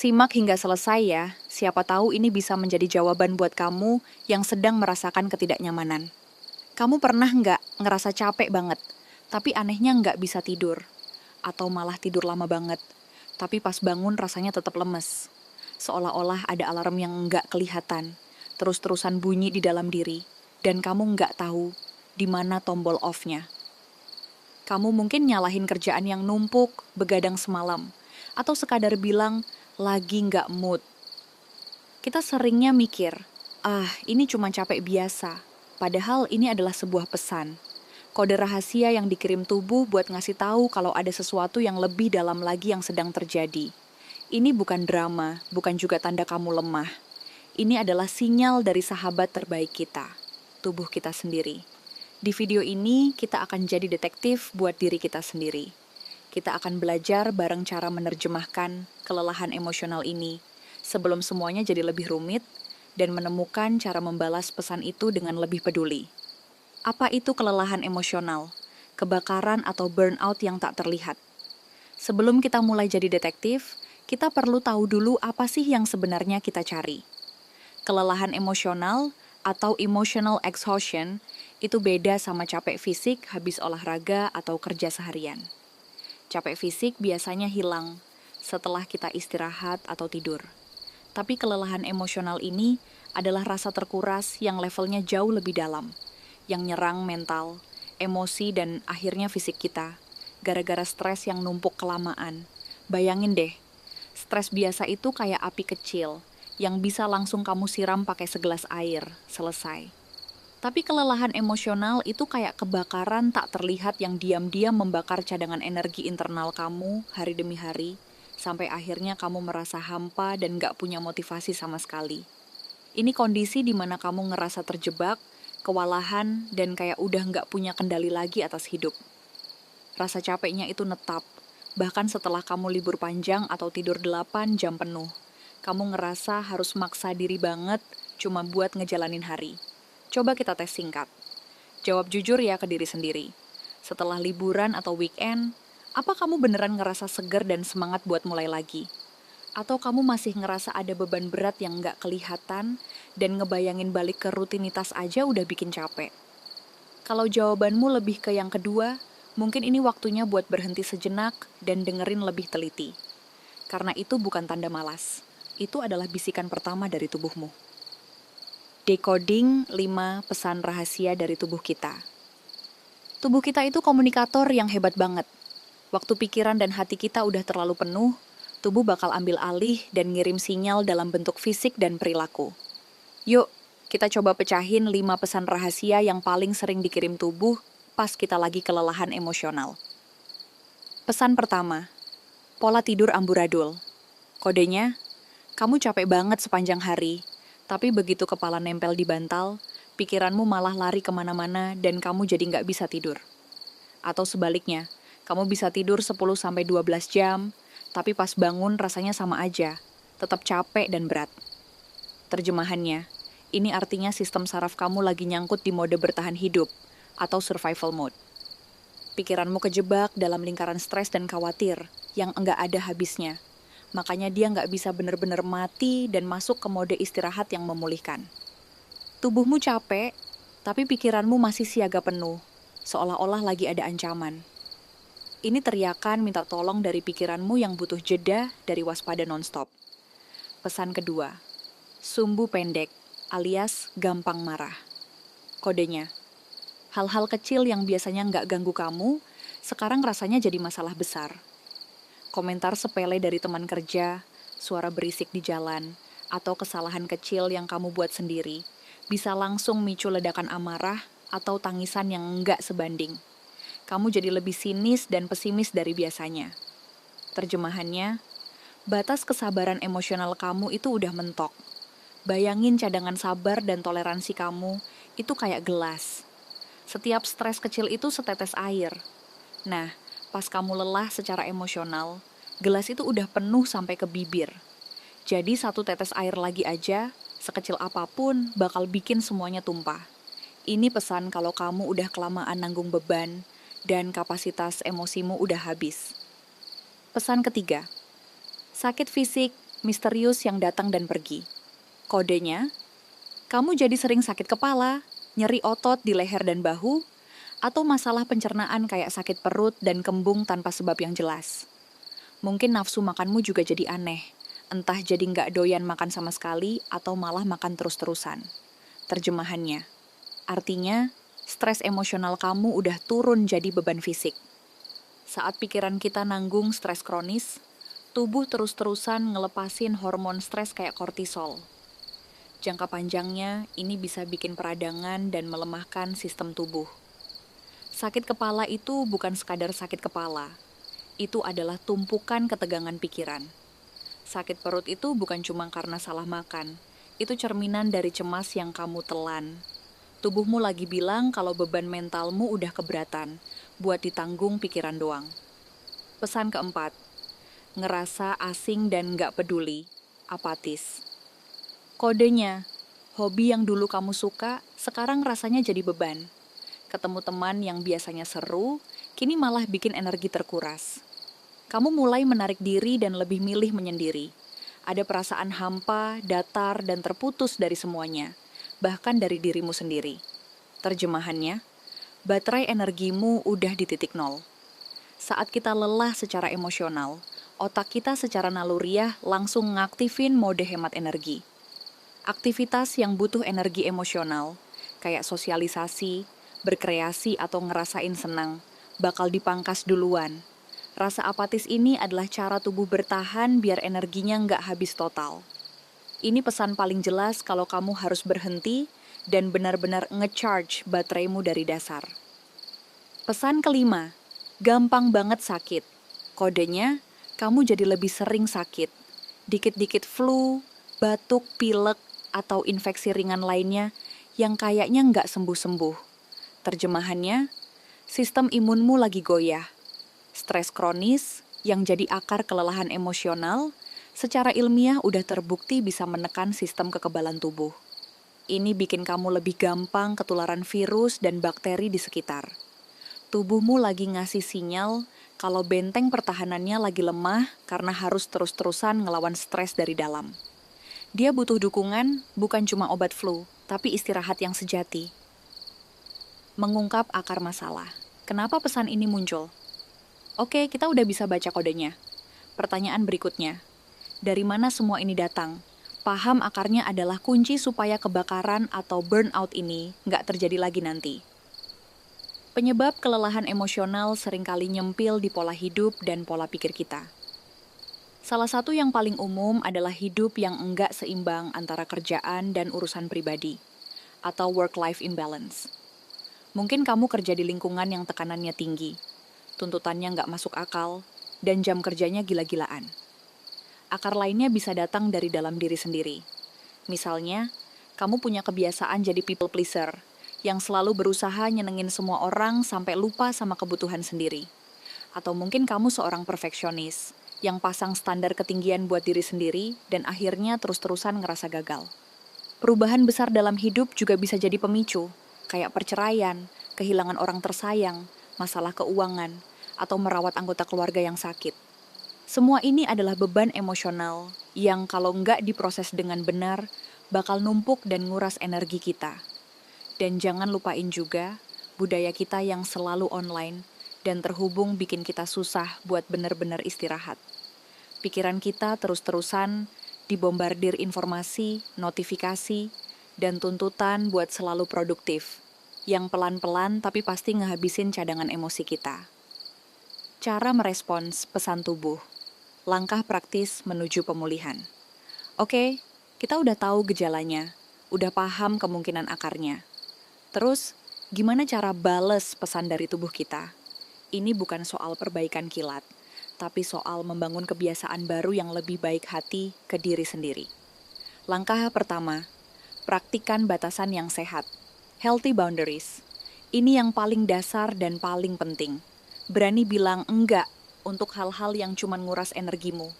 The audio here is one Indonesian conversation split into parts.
Simak hingga selesai ya, siapa tahu ini bisa menjadi jawaban buat kamu yang sedang merasakan ketidaknyamanan. Kamu pernah nggak ngerasa capek banget, tapi anehnya nggak bisa tidur? Atau malah tidur lama banget, tapi pas bangun rasanya tetap lemes. Seolah-olah ada alarm yang nggak kelihatan, terus-terusan bunyi di dalam diri, dan kamu nggak tahu di mana tombol off-nya. Kamu mungkin nyalahin kerjaan yang numpuk, begadang semalam, atau sekadar bilang, lagi nggak mood. Kita seringnya mikir, ini cuma capek biasa. Padahal ini adalah sebuah pesan. Kode rahasia yang dikirim tubuh buat ngasih tahu kalau ada sesuatu yang lebih dalam lagi yang sedang terjadi. Ini bukan drama, bukan juga tanda kamu lemah. Ini adalah sinyal dari sahabat terbaik kita, tubuh kita sendiri. Di video ini, kita akan jadi detektif buat diri kita sendiri. Kita akan belajar bareng cara menerjemahkan kelelahan emosional ini sebelum semuanya jadi lebih rumit dan menemukan cara membalas pesan itu dengan lebih peduli. Apa itu kelelahan emosional, kebakaran atau burnout yang tak terlihat? Sebelum kita mulai jadi detektif, kita perlu tahu dulu apa sih yang sebenarnya kita cari. Kelelahan emosional atau emotional exhaustion itu beda sama capek fisik habis olahraga atau kerja seharian. Capek fisik biasanya hilang setelah kita istirahat atau tidur. Tapi kelelahan emosional ini adalah rasa terkuras yang levelnya jauh lebih dalam, yang nyerang mental, emosi, dan akhirnya fisik kita, gara-gara stres yang numpuk kelamaan. Bayangin deh, stres biasa itu kayak api kecil, yang bisa langsung kamu siram pakai segelas air, selesai. Tapi kelelahan emosional itu kayak kebakaran tak terlihat yang diam-diam membakar cadangan energi internal kamu hari demi hari, sampai akhirnya kamu merasa hampa dan gak punya motivasi sama sekali. Ini kondisi di mana kamu ngerasa terjebak, kewalahan, dan kayak udah gak punya kendali lagi atas hidup. Rasa capeknya itu netap, bahkan setelah kamu libur panjang atau tidur 8 jam penuh. Kamu ngerasa harus maksa diri banget cuma buat ngejalanin hari. Coba kita tes singkat. Jawab jujur ya ke diri sendiri. Setelah liburan atau weekend, apa kamu beneran ngerasa segar dan semangat buat mulai lagi? Atau kamu masih ngerasa ada beban berat yang nggak kelihatan dan ngebayangin balik ke rutinitas aja udah bikin capek? Kalau jawabanmu lebih ke yang kedua, mungkin ini waktunya buat berhenti sejenak dan dengerin lebih teliti. Karena itu bukan tanda malas. Itu adalah bisikan pertama dari tubuhmu. Decoding 5 pesan rahasia dari tubuh kita. Tubuh kita itu komunikator yang hebat banget. Waktu pikiran dan hati kita udah terlalu penuh, tubuh bakal ambil alih dan ngirim sinyal dalam bentuk fisik dan perilaku. Yuk, kita coba pecahin 5 pesan rahasia yang paling sering dikirim tubuh pas kita lagi kelelahan emosional. Pesan pertama, pola tidur amburadul. Kodenya, kamu capek banget sepanjang hari, tapi begitu kepala nempel di bantal, pikiranmu malah lari kemana-mana dan kamu jadi nggak bisa tidur. Atau sebaliknya, kamu bisa tidur 10-12 jam, tapi pas bangun rasanya sama aja, tetap capek dan berat. Terjemahannya, ini artinya sistem saraf kamu lagi nyangkut di mode bertahan hidup atau survival mode. Pikiranmu kejebak dalam lingkaran stres dan khawatir yang enggak ada habisnya. Makanya dia nggak bisa benar-benar mati dan masuk ke mode istirahat yang memulihkan. Tubuhmu capek, tapi pikiranmu masih siaga penuh, seolah-olah lagi ada ancaman. Ini teriakan minta tolong dari pikiranmu yang butuh jeda dari waspada nonstop. Pesan kedua, sumbu pendek alias gampang marah. Kodenya, hal-hal kecil yang biasanya nggak ganggu kamu, sekarang rasanya jadi masalah besar. Komentar sepele dari teman kerja, suara berisik di jalan, atau kesalahan kecil yang kamu buat sendiri, bisa langsung micu ledakan amarah atau tangisan yang enggak sebanding. Kamu jadi lebih sinis dan pesimis dari biasanya. Terjemahannya, batas kesabaran emosional kamu itu udah mentok. Bayangin cadangan sabar dan toleransi kamu itu kayak gelas. Setiap stres kecil itu setetes air. Nah, pas kamu lelah secara emosional, gelas itu udah penuh sampai ke bibir. Jadi 1 tetes air lagi aja, sekecil apapun, bakal bikin semuanya tumpah. Ini pesan kalau kamu udah kelamaan nanggung beban dan kapasitas emosimu udah habis. Pesan ketiga, sakit fisik misterius yang datang dan pergi. Kodenya, kamu jadi sering sakit kepala, nyeri otot di leher dan bahu, atau masalah pencernaan kayak sakit perut dan kembung tanpa sebab yang jelas. Mungkin nafsu makanmu juga jadi aneh, entah jadi nggak doyan makan sama sekali atau malah makan terus-terusan. Terjemahannya, artinya stres emosional kamu udah turun jadi beban fisik. Saat pikiran kita nanggung stres kronis, tubuh terus-terusan ngelepasin hormon stres kayak kortisol. Jangka panjangnya, ini bisa bikin peradangan dan melemahkan sistem tubuh. Sakit kepala itu bukan sekadar sakit kepala. Itu adalah tumpukan ketegangan pikiran. Sakit perut itu bukan cuma karena salah makan. Itu cerminan dari cemas yang kamu telan. Tubuhmu lagi bilang kalau beban mentalmu udah keberatan, buat ditanggung pikiran doang. Pesan keempat, ngerasa asing dan nggak peduli, apatis. Kodenya, hobi yang dulu kamu suka, sekarang rasanya jadi beban. Ketemu teman yang biasanya seru, kini malah bikin energi terkuras. Kamu mulai menarik diri dan lebih milih menyendiri. Ada perasaan hampa, datar, dan terputus dari semuanya, bahkan dari dirimu sendiri. Terjemahannya, baterai energimu udah di titik nol. Saat kita lelah secara emosional, otak kita secara naluriah langsung ngaktifin mode hemat energi. Aktivitas yang butuh energi emosional, kayak sosialisasi, berkreasi atau ngerasain senang, bakal dipangkas duluan. Rasa apatis ini adalah cara tubuh bertahan biar energinya nggak habis total. Ini pesan paling jelas kalau kamu harus berhenti dan benar-benar nge-charge bateraimu dari dasar. Pesan kelima, gampang banget sakit. Kodenya, kamu jadi lebih sering sakit. Dikit-dikit flu, batuk, pilek, atau infeksi ringan lainnya yang kayaknya nggak sembuh-sembuh. Terjemahannya, sistem imunmu lagi goyah. Stres kronis yang jadi akar kelelahan emosional, secara ilmiah udah terbukti bisa menekan sistem kekebalan tubuh. Ini bikin kamu lebih gampang ketularan virus dan bakteri di sekitar. Tubuhmu lagi ngasih sinyal kalau benteng pertahanannya lagi lemah karena harus terus-terusan ngelawan stres dari dalam. Dia butuh dukungan, bukan cuma obat flu, tapi istirahat yang sejati. Mengungkap akar masalah. Kenapa pesan ini muncul? Oke, kita udah bisa baca kodenya. Pertanyaan berikutnya. Dari mana semua ini datang? Paham akarnya adalah kunci supaya kebakaran atau burnout ini nggak terjadi lagi nanti. Penyebab kelelahan emosional seringkali nyempil di pola hidup dan pola pikir kita. Salah satu yang paling umum adalah hidup yang enggak seimbang antara kerjaan dan urusan pribadi, atau work-life imbalance. Mungkin kamu kerja di lingkungan yang tekanannya tinggi, tuntutannya nggak masuk akal, dan jam kerjanya gila-gilaan. Akar lainnya bisa datang dari dalam diri sendiri. Misalnya, kamu punya kebiasaan jadi people pleaser, yang selalu berusaha nyenengin semua orang sampai lupa sama kebutuhan sendiri. Atau mungkin kamu seorang perfeksionis, yang pasang standar ketinggian buat diri sendiri dan akhirnya terus-terusan ngerasa gagal. Perubahan besar dalam hidup juga bisa jadi pemicu, kayak perceraian, kehilangan orang tersayang, masalah keuangan, atau merawat anggota keluarga yang sakit. Semua ini adalah beban emosional yang kalau nggak diproses dengan benar, bakal numpuk dan nguras energi kita. Dan jangan lupain juga, budaya kita yang selalu online, dan terhubung bikin kita susah buat benar-benar istirahat. Pikiran kita terus-terusan dibombardir informasi, notifikasi, dan tuntutan buat selalu produktif, yang pelan-pelan tapi pasti ngehabisin cadangan emosi kita. Cara merespons pesan tubuh, langkah praktis menuju pemulihan. Oke, kita udah tahu gejalanya, udah paham kemungkinan akarnya. Terus, gimana cara bales pesan dari tubuh kita? Ini bukan soal perbaikan kilat, tapi soal membangun kebiasaan baru yang lebih baik hati ke diri sendiri. Langkah pertama, praktikan batasan yang sehat, healthy boundaries. Ini yang paling dasar dan paling penting. Berani bilang enggak untuk hal-hal yang cuma nguras energimu.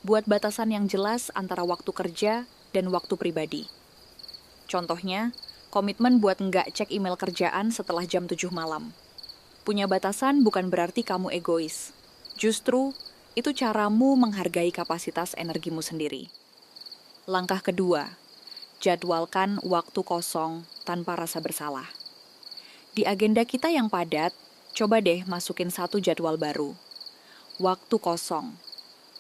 Buat batasan yang jelas antara waktu kerja dan waktu pribadi. Contohnya, komitmen buat enggak cek email kerjaan setelah jam 7 malam. Punya batasan bukan berarti kamu egois. Justru, Itu caramu menghargai kapasitas energimu sendiri. Langkah kedua, jadwalkan waktu kosong tanpa rasa bersalah. Di agenda kita yang padat, coba deh masukin satu jadwal baru. Waktu kosong.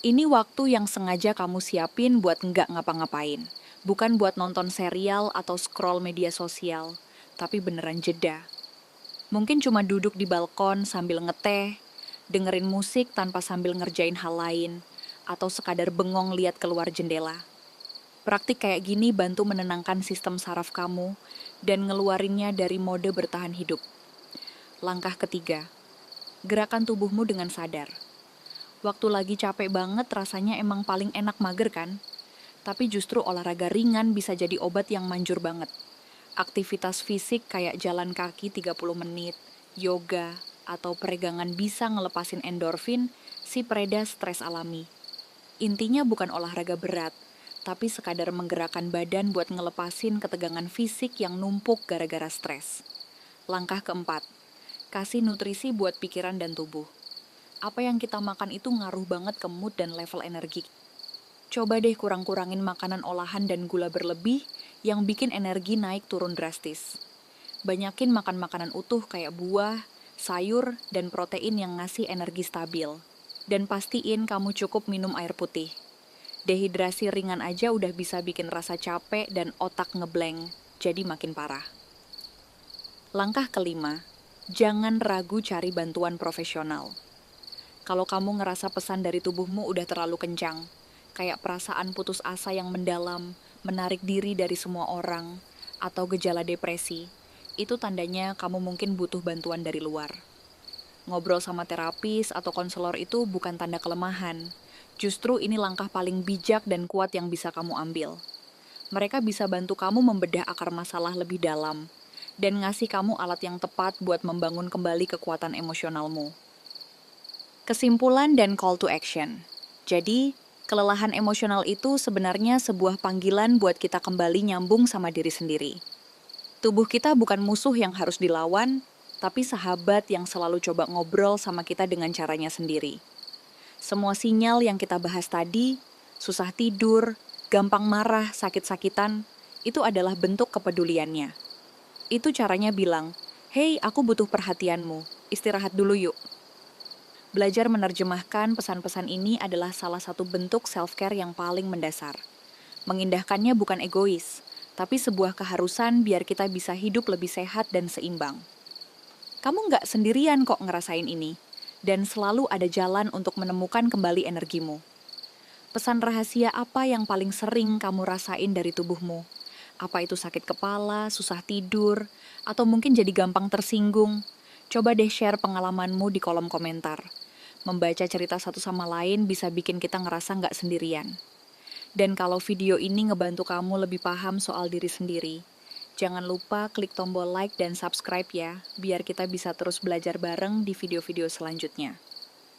Ini waktu yang sengaja kamu siapin buat nggak ngapa-ngapain. Bukan buat nonton serial atau scroll media sosial, tapi beneran jeda. Mungkin cuma duduk di balkon sambil ngeteh, dengerin musik tanpa sambil ngerjain hal lain, atau sekadar bengong lihat keluar jendela. Praktik kayak gini bantu menenangkan sistem saraf kamu dan ngeluarinnya dari mode bertahan hidup. Langkah ketiga, gerakan tubuhmu dengan sadar. Waktu lagi capek banget rasanya emang paling enak mager kan? Tapi justru olahraga ringan bisa jadi obat yang manjur banget. Aktivitas fisik kayak jalan kaki 30 menit, yoga, atau peregangan bisa ngelepasin endorfin, si pereda stres alami. Intinya bukan olahraga berat, tapi sekadar menggerakkan badan buat ngelepasin ketegangan fisik yang numpuk gara-gara stres. Langkah keempat, kasih nutrisi buat pikiran dan tubuh. Apa yang kita makan itu ngaruh banget ke mood dan level energi. Coba deh kurang-kurangin makanan olahan dan gula berlebih yang bikin energi naik turun drastis. Banyakin makan makanan utuh kayak buah, sayur, dan protein yang ngasih energi stabil. Dan pastiin kamu cukup minum air putih. Dehidrasi ringan aja udah bisa bikin rasa capek dan otak ngeblank, jadi makin parah. Langkah kelima, jangan ragu cari bantuan profesional. Kalau kamu ngerasa pesan dari tubuhmu udah terlalu kencang, kayak perasaan putus asa yang mendalam, menarik diri dari semua orang, atau gejala depresi, itu tandanya kamu mungkin butuh bantuan dari luar. Ngobrol sama terapis atau konselor itu bukan tanda kelemahan. Justru ini langkah paling bijak dan kuat yang bisa kamu ambil. Mereka bisa bantu kamu membedah akar masalah lebih dalam, dan ngasih kamu alat yang tepat buat membangun kembali kekuatan emosionalmu. Kesimpulan dan call to action. Jadi, kelelahan emosional itu sebenarnya sebuah panggilan buat kita kembali nyambung sama diri sendiri. Tubuh kita bukan musuh yang harus dilawan, tapi sahabat yang selalu coba ngobrol sama kita dengan caranya sendiri. Semua sinyal yang kita bahas tadi, susah tidur, gampang marah, sakit-sakitan, itu adalah bentuk kepeduliannya. Itu caranya bilang, "Hei, aku butuh perhatianmu, istirahat dulu yuk." Belajar menerjemahkan pesan-pesan ini adalah salah satu bentuk self-care yang paling mendasar. Mengindahkannya bukan egois, tapi sebuah keharusan biar kita bisa hidup lebih sehat dan seimbang. Kamu nggak sendirian kok ngerasain ini, dan selalu ada jalan untuk menemukan kembali energimu. Pesan rahasia apa yang paling sering kamu rasain dari tubuhmu? Apa itu sakit kepala, susah tidur, atau mungkin jadi gampang tersinggung? Coba deh share pengalamanmu di kolom komentar. Membaca cerita satu sama lain bisa bikin kita ngerasa nggak sendirian. Dan kalau video ini ngebantu kamu lebih paham soal diri sendiri, jangan lupa klik tombol like dan subscribe ya, biar kita bisa terus belajar bareng di video-video selanjutnya.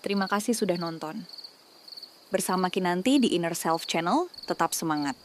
Terima kasih sudah nonton. Bersama Kinanti di Inner Self Channel, tetap semangat.